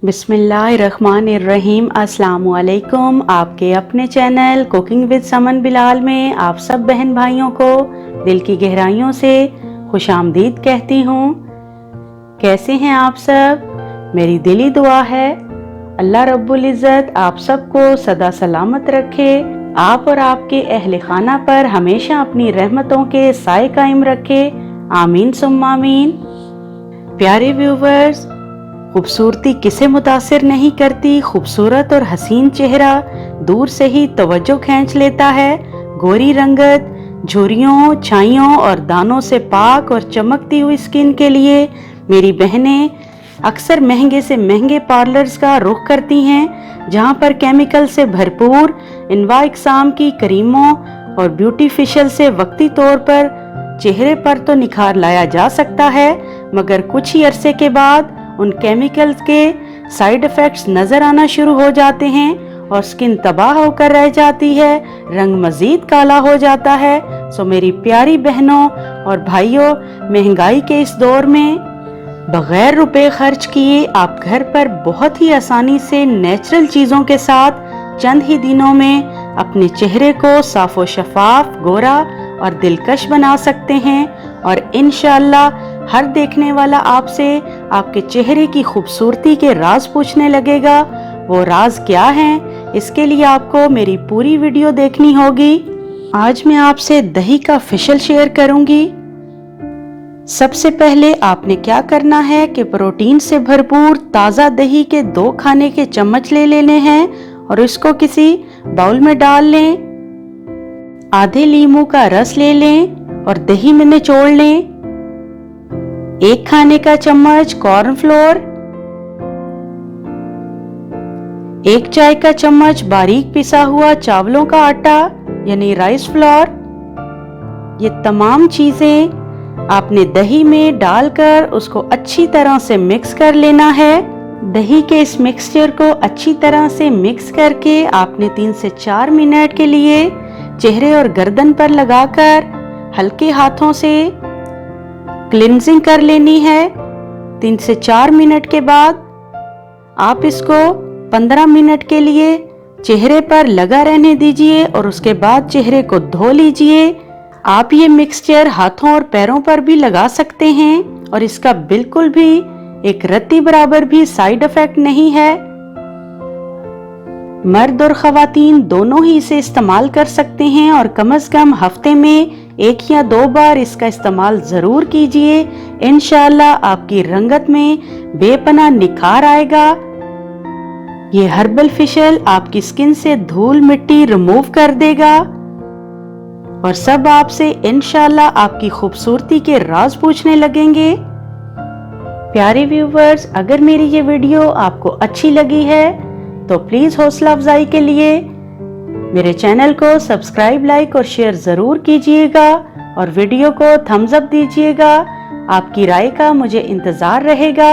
बिस्मिल्लाहिर्रहमानिर्रहीम। अस्सलामुअलैकुम। आपके अपने channel cooking with someone Bilal में आप सब बहन भाइयों को दिल की गहराइयों से खुशामदीद कहती हूँ। कैसे हैं आप सब? मेरी दिली दुआ है अल्लाह रब्बुल इज़्ज़त आप सबको सदा सलामत रखे, आप और आपके अहले खाना पर हमेशा अपनी रहमतों के साए कायम रखे। आमीन सुम्मा आमीन। प्यारे व्यूवर्स, खूबसूरती किसे मुतासिर नहीं करती। खूबसूरत और हसीन चेहरा दूर से ही तवज्जो खींच लेता है। गोरी रंगत, झुर्रियों, छाइयों और दानों से पाक और चमकती हुई स्किन के लिए मेरी बहनें अक्सर महंगे से महंगे पार्लर्स का रुख करती हैं, जहां पर केमिकल से भरपूर इनवा इकसाम की क्रीमों और ब्यूटी फेशियल से वक्ती तौर पर चेहरे पर तो निखार लाया जा सकता है, मगर कुछ ही अरसे के बाद उन केमिकल्स के साइड इफेक्ट्स नजर आना शुरू हो जाते हैं और स्किन तबाह होकर रह जाती है, रंग मजीद काला हो जाता है। सो मेरी प्यारी बहनों और भाइयों, महंगाई के इस दौर में बगैर रुपए खर्च किए आप घर पर बहुत ही आसानी से नेचुरल चीजों के साथ चंद ही दिनों में अपने चेहरे को साफ व शफाफ, गोरा और दिलकश बना सकते हैं। और इंशाअल्लाह हर देखने वाला आपसे आपके चेहरे की खूबसूरती के राज पूछने लगेगा। वो राज क्या हैं? इसके लिए आपको मेरी पूरी वीडियो देखनी होगी। आज मैं आपसे दही का फेशियल शेयर करूंगी। सबसे पहले आपने क्या करना है कि प्रोटीन से भरपूर ताज़ा दही के 2 खाने के चम्मच ले लेने हैं और इसको किसी बाउल में डाल लें। आधे लीमू का रस ले लें और दही में निचोड़ लें। 1 खाने का चम्मच कॉर्नफ्लोर, 1 चाय का चम्मच बारीक पिसा हुआ चावलों का आटा यानी राइस फ्लोर। ये तमाम चीजें आपने दही में डालकर उसको अच्छी तरह से मिक्स कर लेना है। दही के इस मिक्सचर को अच्छी तरह से मिक्स करके आपने 3 से 4 मिनट के लिए चेहरे और गर्दन पर लगाकर हल्के हाथों से क्लिनजिंग कर लेनी है। 3 से 4 मिनट के बाद आप इसको 15 मिनट के लिए चेहरे पर लगा रहने दीजिए और उसके बाद चेहरे को धो लीजिए। आप ये मिक्सचर हाथों और पैरों पर भी लगा सकते हैं और इसका बिल्कुल भी एक रत्ती बराबर भी साइड इफेक्ट नहीं है। मर्द और खवातीन दोनों ही इसे इस्तेमाल कर सकते हैं और कम से कम हफ्ते में 1 या 2 बार इसका इस्तेमाल जरूर कीजिए। इंशाअल्लाह आपकी रंगत में बेपनाह निखार आएगा। ये हर्बल फेशियल आपकी स्किन से धूल मिट्टी रिमूव कर देगा और सब आपसे इंशाअल्लाह आपकी खूबसूरती के राज पूछने लगेंगे। प्यारे व्यूवर्स, अगर मेरी ये वीडियो आपको अच्छी लगी है तो प्लीज हौसला अफजाई के लिए मेरे चैनल को सब्सक्राइब, लाइक और शेयर जरूर कीजिएगा और वीडियो को थम्स अप दीजिएगा। आपकी राय का मुझे इंतजार रहेगा।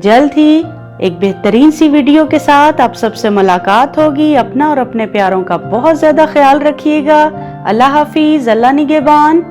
जल्द ही एक बेहतरीन सी वीडियो के साथ आप सबसे मुलाकात होगी। अपना और अपने प्यारों का बहुत ज्यादा ख्याल रखिएगा। अल्लाह हाफिज, अल्लाह निगहबान।